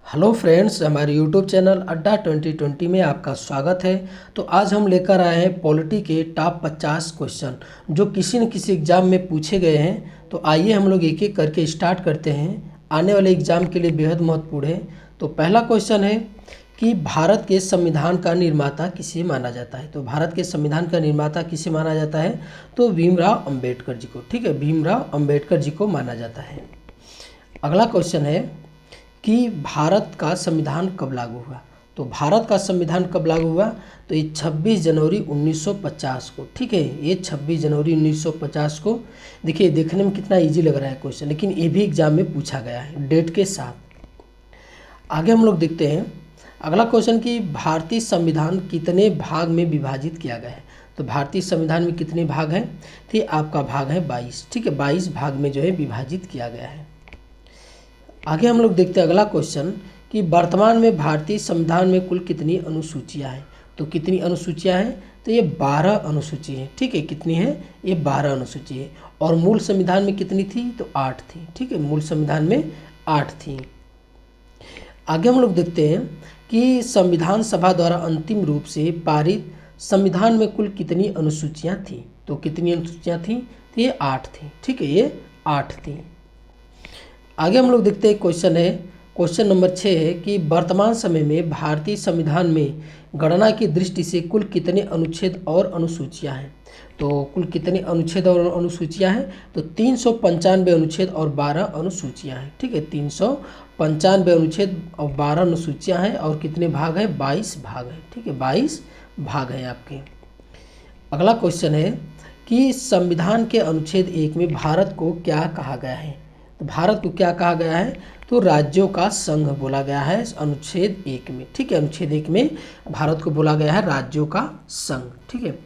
Hello friends, हमारे YouTube channel अड्डा 2020 में आपका स्वागत है। तो आज हम लेकर आए हैं पॉलिटी के टॉप 50 क्वेश्चन जो किसी न किसी एग्ज़ाम में पूछे गए हैं। तो आइए हम लोग एक एक करके स्टार्ट करते हैं, आने वाले एग्ज़ाम के लिए बेहद महत्वपूर्ण है। तो पहला क्वेश्चन है कि भारत के संविधान का निर्माता किसे माना जाता है। तो भारत के संविधान का निर्माता किसे माना जाता है, तो भीमराव अंबेडकर जी को। ठीक है, भीमराव अंबेडकर जी को माना जाता है। अगला क्वेश्चन है कि भारत का संविधान कब लागू हुआ। तो भारत का संविधान कब लागू हुआ, तो ये 26 जनवरी 1950 को। ठीक है, ये 26 जनवरी 1950 को। देखिए, देखने में कितना इजी लग रहा है क्वेश्चन, लेकिन ये भी एग्जाम में पूछा गया है डेट के साथ। आगे हम लोग देखते हैं अगला क्वेश्चन कि भारतीय संविधान कितने भाग में विभाजित किया गया है। तो भारतीय संविधान में कितने भाग हैं, तो ये आपका भाग है 22। ठीक है, 22 भाग में जो है विभाजित किया गया है। आगे हम लोग देखते हैं अगला क्वेश्चन कि वर्तमान में भारतीय संविधान में कुल कितनी अनुसूचियां हैं। तो कितनी अनुसूचियां हैं, तो ये 12 अनुसूची हैं। ठीक है, कितनी है, ये 12 अनुसूची है। और मूल संविधान में कितनी थी, तो 8 थी। ठीक है, मूल संविधान में 8 थी। आगे हम लोग देखते हैं कि संविधान सभा द्वारा अंतिम रूप से पारित संविधान में कुल कितनी अनुसूचियाँ थी। तो कितनी अनुसूचियाँ थी, तो ये 8 थी। ठीक है, ये 8 थी। आगे हम लोग देखते हैं क्वेश्चन है, क्वेश्चन नंबर 6 है कि वर्तमान समय में भारतीय संविधान में गणना की दृष्टि से कुल कितने अनुच्छेद और अनुसूचियां हैं। तो कुल कितने अनुच्छेद और अनुसूचियां हैं, तो 395 अनुच्छेद और 12 अनुसूचियां हैं। ठीक है, 395 अनुच्छेद और 12 अनुसूचियां हैं। और कितने भाग हैं, 22 भाग हैं। ठीक है, 22 भाग हैं आपके। अगला क्वेश्चन है कि संविधान के अनुच्छेद 1 में भारत को क्या कहा गया है। तो भारत को क्या कहा गया है, तो राज्यों का संघ बोला गया है अनुच्छेद 1 में। ठीक है, अनुच्छेद 1 में भारत को बोला गया है राज्यों का संघ। ठीक है,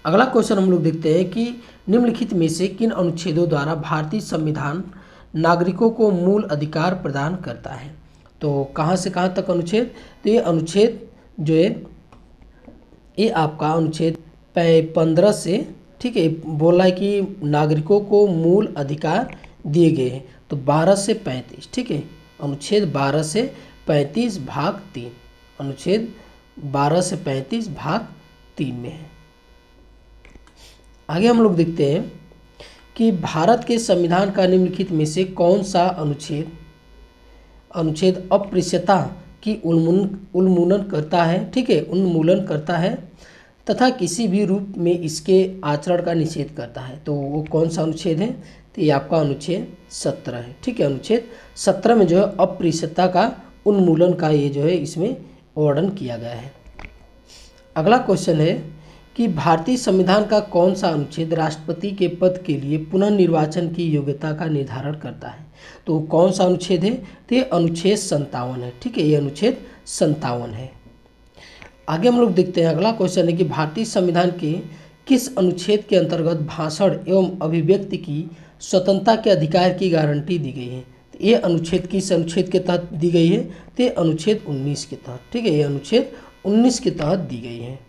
अगला क्वेश्चन हम लोग देखते हैं कि निम्नलिखित में से किन अनुच्छेदों द्वारा भारतीय संविधान नागरिकों को मूल अधिकार प्रदान करता है। तो कहाँ से कहाँ तक अनुच्छेद, तो ये अनुच्छेद जो है ये आपका अनुच्छेद 15 से, ठीक है, बोला है कि नागरिकों को मूल अधिकार दिए गए हैं। तो 12 से 35, ठीक है, अनुच्छेद 12 से 35 भाग 3, अनुच्छेद 12 से 35 भाग 3 में है। आगे हम लोग देखते हैं कि भारत के संविधान का निम्नलिखित में से कौन सा अनुच्छेद अस्पृश्यता की उन्मूलन करता है। ठीक है, उन्मूलन करता है तथा किसी भी रूप में इसके आचरण का निषेध करता है। तो वो कौन सा अनुच्छेद है, तो ये आपका अनुच्छेद 17 है। ठीक है, अनुच्छेद 17 में जो है अस्पृश्यता का उन्मूलन का ये जो है इसमें वर्णन किया गया है। अगला क्वेश्चन है कि भारतीय संविधान का कौन सा अनुच्छेद राष्ट्रपति के पद के लिए पुनर्निर्वाचन की योग्यता का निर्धारण करता है। तो कौन सा अनुच्छेद है, तो ये अनुच्छेद 57 है। ठीक है, ये अनुच्छेद 57 है। आगे हम लोग देखते हैं अगला क्वेश्चन है कि भारतीय संविधान के किस अनुच्छेद के अंतर्गत भाषण एवं अभिव्यक्ति की स्वतंत्रता के अधिकार की गारंटी दी गई है। तो ये अनुच्छेद किस अनुच्छेद के तहत दी गई है, तो ये अनुच्छेद 19 के तहत। ठीक है, ये अनुच्छेद 19 के तहत दी गई है।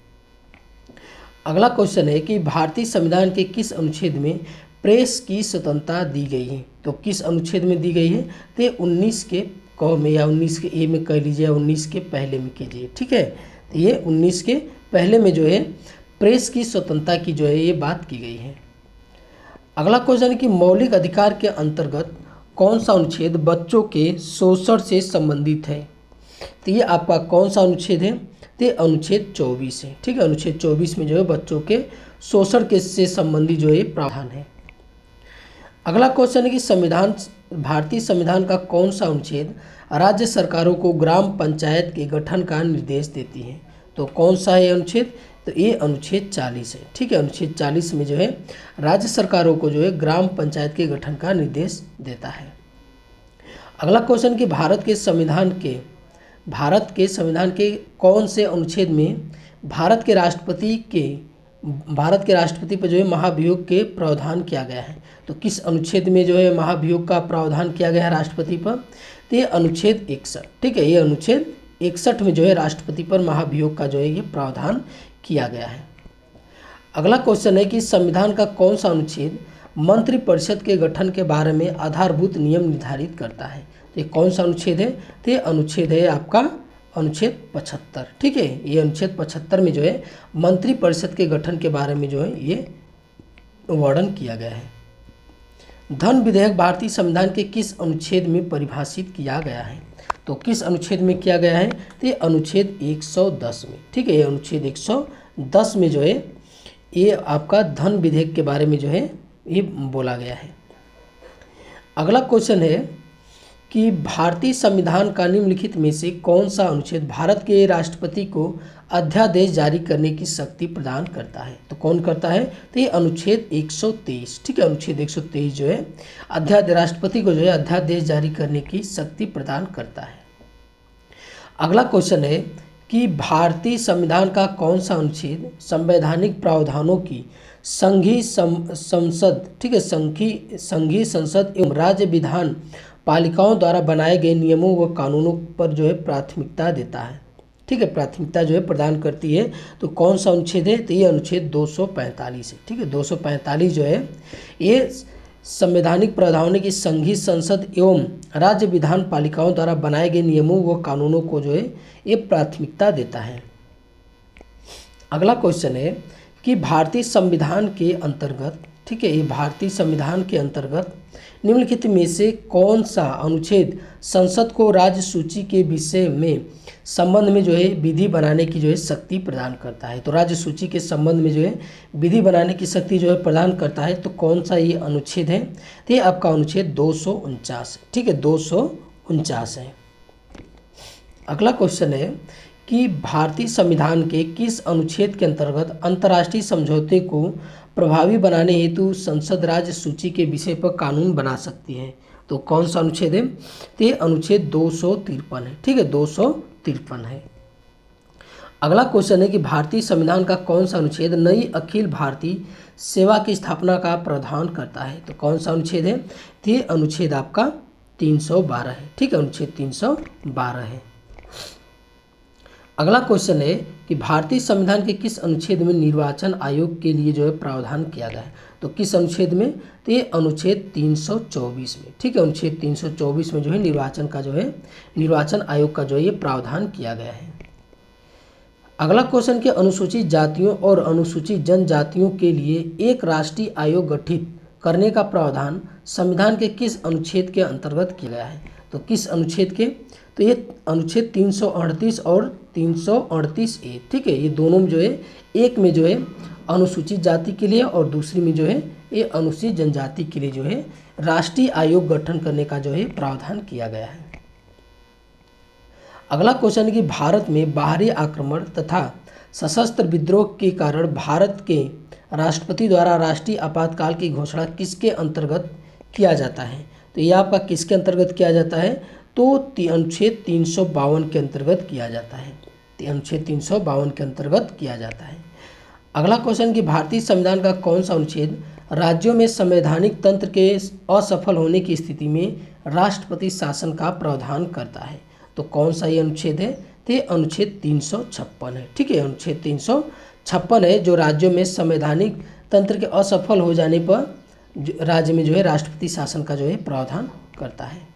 अगला क्वेश्चन है कि भारतीय संविधान के किस अनुच्छेद में प्रेस की स्वतंत्रता दी गई है। तो किस अनुच्छेद में दी गई है, तो ये 19 के क में या 19 के ए में कह लीजिए या 19 के पहले में कीजिए। ठीक है, तो ये 19 के पहले में जो है प्रेस की स्वतंत्रता की जो है ये बात की गई है। अगला क्वेश्चन है कि मौलिक अधिकार के अंतर्गत कौन सा अनुच्छेद बच्चों के शोषण से संबंधित है। तो ये आपका कौन सा अनुच्छेद है, तो ये अनुच्छेद 24 है। ठीक है, अनुच्छेद 24 में जो है बच्चों के शोषण के से संबंधित जो है प्रावधान है। अगला क्वेश्चन है कि भारतीय संविधान का कौन सा अनुच्छेद राज्य सरकारों को ग्राम पंचायत के गठन का निर्देश देती है। तो कौन सा है अनुच्छेद, तो ये अनुच्छेद 40 है। ठीक है, अनुच्छेद 40 में जो है राज्य सरकारों को जो है ग्राम पंचायत के गठन का निर्देश देता है। अगला क्वेश्चन कि भारत के संविधान के कौन से अनुच्छेद में भारत के राष्ट्रपति पर जो है महाभियोग के प्रावधान किया गया है। तो किस अनुच्छेद में जो है महाभियोग का प्रावधान किया गया है राष्ट्रपति पर, तो ये अनुच्छेद 61। ठीक है, ये अनुच्छेद 61 में जो है राष्ट्रपति पर महाभियोग का जो है ये प्रावधान किया गया है। अगला क्वेश्चन है कि संविधान का कौन सा अनुच्छेद मंत्रिपरिषद के गठन के बारे में आधारभूत नियम निर्धारित करता है। तो ये कौन सा अनुच्छेद है? तो ये अनुच्छेद है आपका अनुच्छेद 75। ठीक है, ये अनुच्छेद 75 में जो है मंत्रिपरिषद के गठन के बारे में जो है ये वर्णन किया गया है। धन विधेयक भारतीय संविधान के किस अनुच्छेद में परिभाषित किया गया है? तो किस अनुच्छेद में किया गया है? तो ये अनुच्छेद 110 में। ठीक है, ये अनुच्छेद 110 में जो है ये आपका धन विधेयक के बारे में जो है ये बोला गया है। अगला क्वेश्चन है कि भारतीय संविधान का निम्नलिखित में से कौन सा अनुच्छेद भारत के राष्ट्रपति को अध्यादेश जारी करने की शक्ति प्रदान करता है? तो कौन करता है? तो ये अनुच्छेद 123। ठीक है, अनुच्छेद 123 जो है राष्ट्रपति को जो है अध्यादेश जारी करने की शक्ति प्रदान करता है। अगला क्वेश्चन है कि भारतीय संविधान का कौन सा अनुच्छेद संवैधानिक प्रावधानों की संघीय संसद, ठीक है, संघीय संसद एवं राज्य विधान पालिकाओं द्वारा बनाए गए नियमों व कानूनों पर जो है प्राथमिकता देता है? ठीक है, प्राथमिकता जो है प्रदान करती है। तो कौन सा अनुच्छेद है? तो ये अनुच्छेद 245 है। ठीक है, 245 जो है ये संवैधानिक प्रावधानों की संघीय संसद एवं राज्य विधान पालिकाओं द्वारा बनाए गए नियमों व कानूनों को जो है ये प्राथमिकता देता है। अगला क्वेश्चन है कि भारतीय संविधान के अंतर्गत, ठीक है, ये भारतीय संविधान के अंतर्गत निम्नलिखित में से कौन सा अनुच्छेद संसद को राज्य सूची के विषय में संबंध में जो है विधि बनाने की जो है शक्ति प्रदान करता है? तो राज्य सूची के संबंध में जो है विधि बनाने की शक्ति जो है प्रदान करता है। तो कौन सा ये अनुच्छेद है? तो ये आपका अनुच्छेद 249। ठीक है, 249 है। अगला क्वेश्चन है कि भारतीय संविधान के किस अनुच्छेद के अंतर्गत अंतर्राष्ट्रीय समझौते को प्रभावी बनाने हेतु संसद राज्य सूची के विषय पर कानून बना सकती है? तो कौन सा अनुच्छेद है? तो ये अनुच्छेद 253 है। ठीक है, 253 है। अगला क्वेश्चन है कि भारतीय संविधान का कौन सा अनुच्छेद नई अखिल भारतीय सेवा की स्थापना का प्रावधान करता है? तो कौन सा अनुच्छेद है? तो ये अनुच्छेद आपका 312 है। ठीक है, अनुच्छेद 312 है। अगला क्वेश्चन है कि भारतीय संविधान के किस अनुच्छेद में निर्वाचन आयोग के लिए जो है प्रावधान किया गया है? तो किस अनुच्छेद में? तो ये अनुच्छेद 324 में। ठीक है, अनुच्छेद 324 में जो है निर्वाचन आयोग का जो है ये प्रावधान किया गया है। अगला क्वेश्चन कि अनुसूचित जातियों और अनुसूचित जनजातियों के लिए एक राष्ट्रीय आयोग गठित करने का प्रावधान संविधान के किस अनुच्छेद के अंतर्गत किया गया है? तो किस अनुच्छेद के? तो ये अनुच्छेद 338 और 338A। ठीक है, ये दोनों में जो है एक में जो है अनुसूचित जाति के लिए और दूसरी में जो है ये अनुसूचित जनजाति के लिए जो है राष्ट्रीय आयोग गठन करने का जो है प्रावधान किया गया है। अगला क्वेश्चन है कि भारत में बाहरी आक्रमण तथा सशस्त्र विद्रोह के कारण भारत के राष्ट्रपति द्वारा राष्ट्रीय आपातकाल की घोषणा किसके अंतर्गत किया जाता है? तो ये आपका किसके अंतर्गत किया जाता है? तो अनुच्छेद 352 के अंतर्गत किया जाता है। अनुच्छेद 352 के अंतर्गत किया जाता है। अगला क्वेश्चन कि भारतीय संविधान का कौन सा अनुच्छेद राज्यों में संवैधानिक तंत्र के असफल होने की स्थिति में राष्ट्रपति शासन का प्रावधान करता है? तो कौन सा ये अनुच्छेद है? तो ये अनुच्छेद 356 है। ठीक है, अनुच्छेद 356 है जो राज्यों में संवैधानिक तंत्र के असफल हो जाने पर राज्य में जो है राष्ट्रपति शासन का जो है प्रावधान करता है।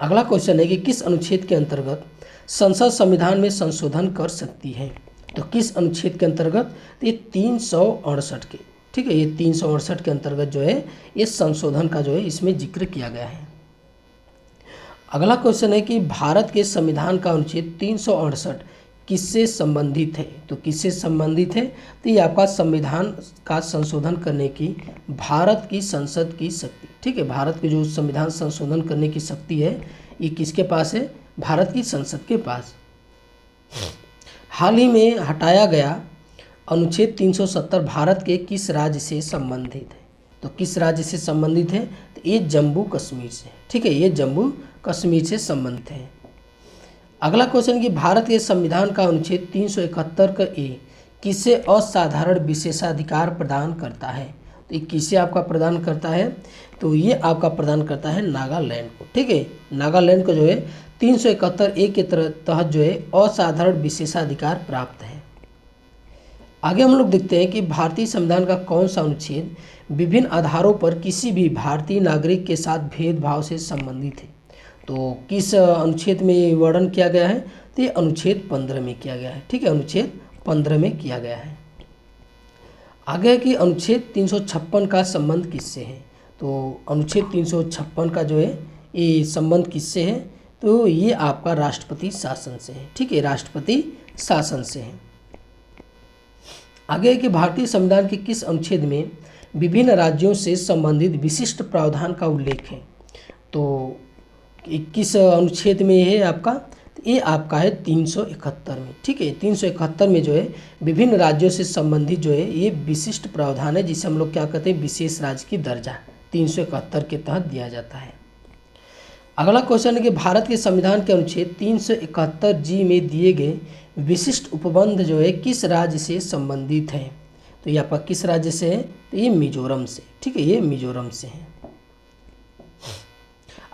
अगला क्वेश्चन है कि किस अनुच्छेद के अंतर्गत संसद संविधान में संशोधन कर सकती है? तो किस अनुच्छेद के अंतर्गत? तो ये 368 के। ठीक है, ये 368 के अंतर्गत जो है ये संशोधन का जो है इसमें जिक्र किया गया है। अगला क्वेश्चन है कि भारत के संविधान का अनुच्छेद 368 किससे संबंधित है? तो किससे संबंधित है? तो ये आपका संविधान का संशोधन करने की भारत की संसद की शक्ति। ठीक है, भारत के जो संविधान संशोधन करने की शक्ति है ये किसके पास है? भारत की संसद के पास। हाल ही में हटाया गया अनुच्छेद 370 भारत के किस राज्य से संबंधित है? तो किस राज्य से संबंधित है? तो ये जम्मू कश्मीर से। ठीक है, ये जम्मू कश्मीर से संबंधित है। अगला क्वेश्चन कि भारत के संविधान का अनुच्छेद 371 का ए किसे असाधारण विशेषाधिकार प्रदान करता है? तो ये किसे आपका प्रदान करता है? तो ये आपका प्रदान करता है नागालैंड को। ठीक है, नागालैंड को जो है 371A के तहत जो है असाधारण विशेषाधिकार प्राप्त है। आगे हम लोग देखते हैं कि भारतीय संविधान का कौन सा अनुच्छेद विभिन्न आधारों पर किसी भी भारतीय नागरिक के साथ भेदभाव से संबंधित है? तो किस अनुच्छेद में ये वर्णन किया गया है? तो ये अनुच्छेद 15 में किया गया है। ठीक है, अनुच्छेद 15 में किया गया है। आगे है कि अनुच्छेद 356 का संबंध किससे है? तो अनुच्छेद 356 का जो है ये संबंध किससे है? तो ये आपका राष्ट्रपति शासन से है। ठीक है, राष्ट्रपति शासन से है। आगे है कि भारतीय संविधान के किस अनुच्छेद में विभिन्न राज्यों से संबंधित विशिष्ट प्रावधान का उल्लेख है? तो किस अनुच्छेद में है आपका? ये आपका है 371 में। ठीक है, 371 में जो है विभिन्न राज्यों से संबंधित जो है ये विशिष्ट प्रावधान है, जिसे हम लोग क्या कहते हैं, विशेष राज्य की दर्जा 371 के तहत दिया जाता है। अगला क्वेश्चन है कि भारत के संविधान के अनुच्छेद 371 में दिए गए विशिष्ट उपबंध जो है किस राज्य से संबंधित है? तो ये आपका किस राज्य से है? तो ये मिजोरम से। ठीक है, ये मिजोरम से है।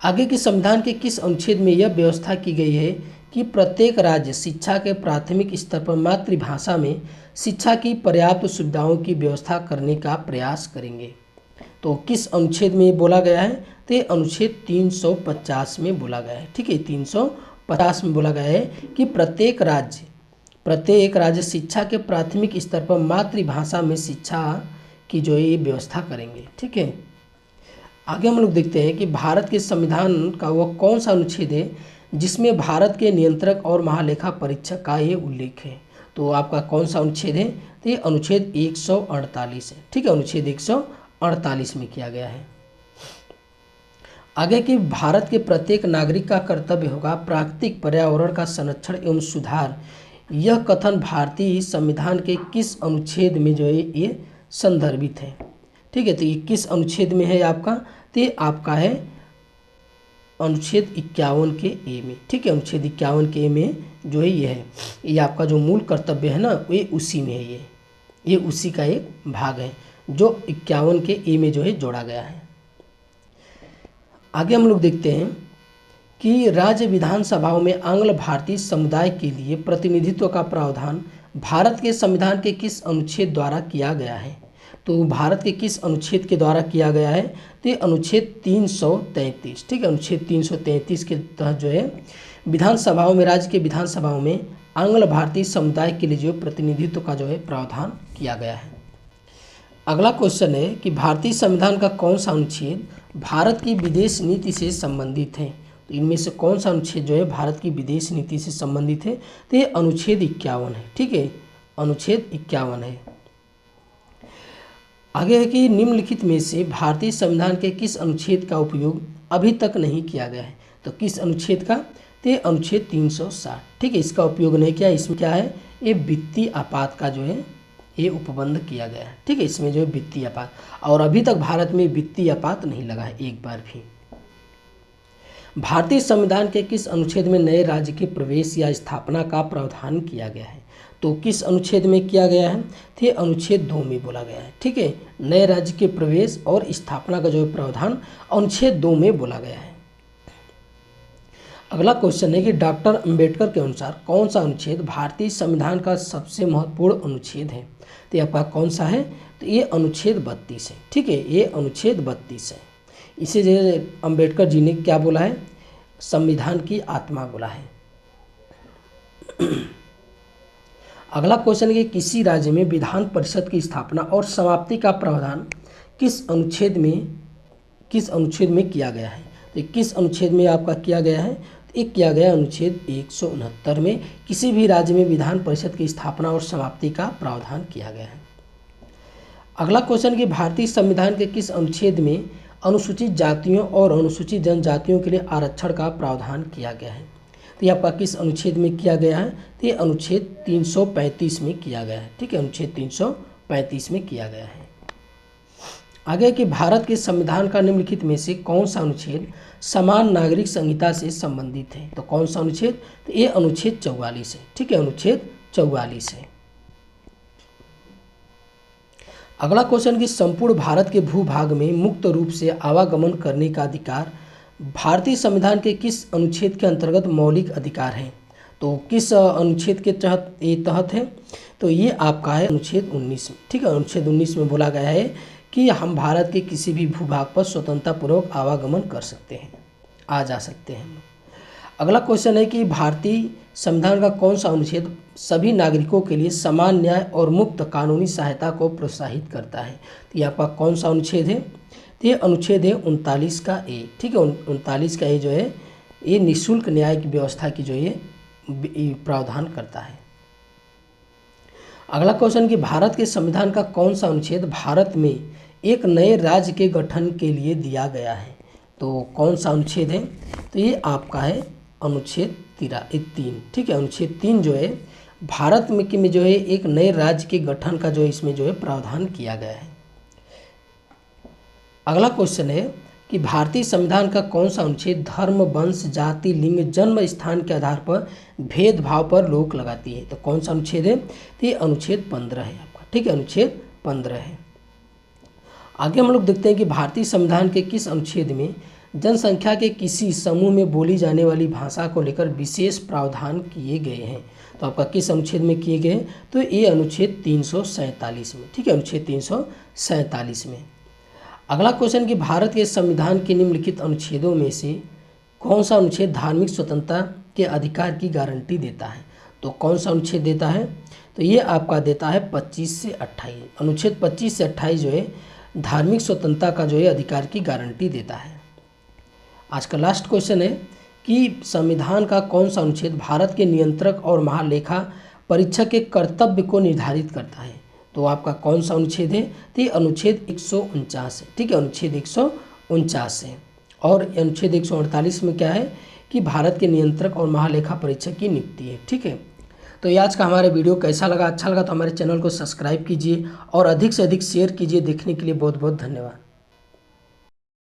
आगे के संविधान के किस अनुच्छेद में यह व्यवस्था की गई है कि प्रत्येक राज्य शिक्षा के प्राथमिक स्तर पर मातृभाषा में शिक्षा की पर्याप्त सुविधाओं की व्यवस्था करने का प्रयास करेंगे? तो किस अनुच्छेद में बोला गया है? तो ये अनुच्छेद 350 में बोला गया है। ठीक है, 350 में बोला गया है कि प्रत्येक राज्य शिक्षा के प्राथमिक स्तर पर मातृभाषा में शिक्षा की जो है ये व्यवस्था करेंगे। ठीक है, आगे हम लोग देखते हैं कि भारत के संविधान का वह कौन सा अनुच्छेद है जिसमें भारत के नियंत्रक और महालेखा परीक्षक का ये उल्लेख है? तो आपका कौन सा अनुच्छेद है? तो ये अनुच्छेद 148 है। ठीक है, अनुच्छेद 148 में किया गया है। आगे कि भारत के प्रत्येक नागरिक का कर्तव्य होगा प्राकृतिक पर्यावरण का संरक्षण एवं सुधार, यह कथन भारतीय संविधान के किस अनुच्छेद में जो है ये संदर्भित है? ठीक है, तो ये किस अनुच्छेद में है आपका? तो ये आपका है अनुच्छेद 51 के ए में। ठीक है, अनुच्छेद 51 के ए में जो है ये है, ये आपका जो मूल कर्तव्य है ना, ये उसी में है। ये उसी का एक भाग है जो 51 के ए में जो है जोड़ा गया है। आगे हम लोग देखते हैं कि राज्य विधानसभाओं में आंग्ल भारतीय समुदाय के लिए प्रतिनिधित्व का प्रावधान भारत के संविधान के किस अनुच्छेद द्वारा किया गया है? तो भारत के किस अनुच्छेद के द्वारा किया गया है? तो ये अनुच्छेद 333। ठीक है, अनुच्छेद 333 के तहत जो है विधानसभाओं में, राज्य के विधानसभाओं में आंग्ल भारतीय समुदाय के लिए जो प्रतिनिधित्व का जो है प्रावधान किया गया है। अगला क्वेश्चन है कि भारतीय संविधान का कौन सा अनुच्छेद भारत की विदेश नीति से संबंधित है? तो इनमें से कौन सा अनुच्छेद जो है भारत की विदेश नीति से संबंधित है? तो ये अनुच्छेद 51 है। ठीक है, अनुच्छेद 51 है। आगे है कि निम्नलिखित में से भारतीय संविधान के किस अनुच्छेद का उपयोग अभी तक नहीं किया गया है? तो किस अनुच्छेद का? तो ये अनुच्छेद 360। ठीक है, इसका उपयोग नहीं किया। इसमें क्या है? ये वित्तीय आपात का जो है ये उपबंध किया गया है। ठीक है, इसमें जो है वित्तीय आपात, और अभी तक भारत में वित्तीय आपात नहीं लगा है एक बार भी। भारतीय संविधान के किस अनुच्छेद में नए राज्य के प्रवेश या स्थापना का प्रावधान किया गया है? तो किस अनुच्छेद में किया गया है? तो अनुच्छेद 2 में बोला गया है। ठीक है, नए राज्य के प्रवेश और स्थापना का जो प्रावधान अनुच्छेद 2 में बोला गया है। अगला क्वेश्चन है कि डॉक्टर अंबेडकर के अनुसार कौन सा अनुच्छेद भारतीय संविधान का सबसे महत्वपूर्ण अनुच्छेद है? तो आपका कौन सा है? तो ये अनुच्छेद 32 है। ठीक है, ये अनुच्छेद 32 है। इसे जो अंबेडकर जी ने क्या बोला है? संविधान की आत्मा बोला है। अगला क्वेश्चन है कि किसी राज्य में विधान परिषद की स्थापना और समाप्ति का प्रावधान किस अनुच्छेद में किया गया है? तो किस अनुच्छेद में आपका किया गया है? एक किया गया अनुच्छेद 169 में किसी भी राज्य में विधान परिषद की स्थापना और समाप्ति का प्रावधान किया गया है। अगला क्वेश्चन कि भारतीय संविधान के किस अनुच्छेद में अनुसूचित जातियों और अनुसूचित जनजातियों के लिए आरक्षण का प्रावधान किया गया है? तो ये आपका किस अनुच्छेद में किया गया है? तो ये अनुच्छेद 335 में किया गया है। ठीक है, अनुच्छेद 335 में किया गया है। आगे कि भारत के संविधान का निम्नलिखित में से कौन सा अनुच्छेद समान नागरिक संहिता से संबंधित है? तो कौन सा अनुच्छेद? तो ये अनुच्छेद 44 है। ठीक है, अनुच्छेद 44 है। अगला क्वेश्चन कि संपूर्ण भारत के भूभाग में मुक्त रूप से आवागमन करने का अधिकार भारतीय संविधान के किस अनुच्छेद के अंतर्गत मौलिक अधिकार है? तो किस अनुच्छेद के तहत है? तो ये आपका है अनुच्छेद 19 में। ठीक है, अनुच्छेद 19 में बोला गया है कि हम भारत के किसी भी भूभाग पर स्वतंत्रतापूर्वक आवागमन कर सकते हैं। आ जा सकते हैं हम लोग। अगला क्वेश्चन है कि भारतीय संविधान का कौन सा अनुच्छेद सभी नागरिकों के लिए समान न्याय और मुक्त कानूनी सहायता को प्रोत्साहित करता है? तो ये आपका कौन सा अनुच्छेद है? तो ये अनुच्छेद है 39 का ए। ठीक है, 39 का ए जो है ये निःशुल्क न्याय की व्यवस्था की जो ये प्रावधान करता है। अगला क्वेश्चन कि भारत के संविधान का कौन सा अनुच्छेद भारत में एक नए राज्य के गठन के लिए दिया गया है? तो कौन सा अनुच्छेद है? तो ये आपका है अनुच्छेद 3। ठीक है, अनुच्छेद 3 जो है भारत में जो है एक नए राज्य के गठन का जो इसमें जो है प्रावधान किया गया है। अगला क्वेश्चन है कि भारतीय संविधान का कौन सा अनुच्छेद धर्म, वंश, जाति, लिंग, जन्म स्थान के आधार पर भेदभाव पर रोक लगाती है? तो कौन सा अनुच्छेद है? तो ये अनुच्छेद 15 है आपका। ठीक है, अनुच्छेद 15 है। आगे हम लोग देखते हैं कि भारतीय संविधान के किस अनुच्छेद में जनसंख्या के किसी समूह में बोली जाने वाली भाषा को लेकर विशेष प्रावधान किए गए हैं? तो आपका किस अनुच्छेद में किए गए? तो ये अनुच्छेद 347 में। ठीक है, अनुच्छेद 347 में। अगला क्वेश्चन कि भारत के संविधान के निम्नलिखित अनुच्छेदों में से कौन सा अनुच्छेद धार्मिक स्वतंत्रता के अधिकार की गारंटी देता है? तो कौन सा अनुच्छेद देता है? तो ये आपका देता है 25 से 28। अनुच्छेद 25 से 28 जो है धार्मिक स्वतंत्रता का जो है अधिकार की गारंटी देता है। आज का लास्ट क्वेश्चन है कि संविधान का कौन सा अनुच्छेद भारत के नियंत्रक और महालेखा परीक्षक के कर्तव्य को निर्धारित करता है? तो आपका कौन सा अनुच्छेद है? तो ये अनुच्छेद 149 है। ठीक है, अनुच्छेद 149 है। और अनुच्छेद 148 में क्या है कि भारत के नियंत्रक और महालेखा परीक्षक की नियुक्ति है। ठीक है, तो ये आज का हमारा वीडियो कैसा लगा? अच्छा लगा तो हमारे चैनल को सब्सक्राइब कीजिए और अधिक से अधिक शेयर कीजिए। देखने के लिए बहुत बहुत धन्यवाद।